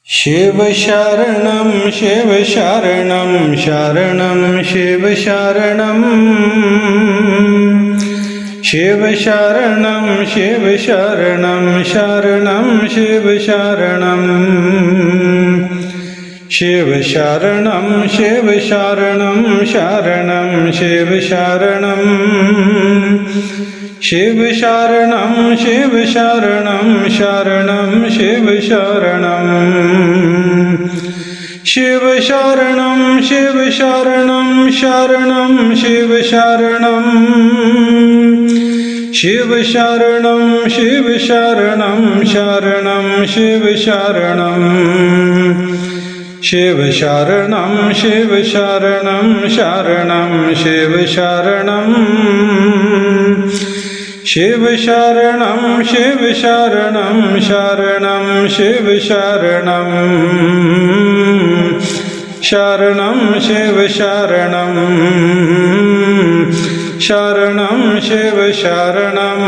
शिव शरणं शिव शरणं शरणं शिव शरणं शिव शरणं शिव शरणं शरणं शिव शरणं शिव शरणं शिव शरणं शरणं शिव शरणं शिव शरणं शिव शरणं शरणं शिव शरणं शिव शरणं शिव शरणं शरणं शिव शरणं शिव शरणं शिव शरणं शरणं शिव शरणं शिव शरणं शिव शरणं शरणं शिव शरणं शिव शरणं शिव शरणं शरणं शिव शरणं शरणं शिव शरणं शरणं शिव शरणं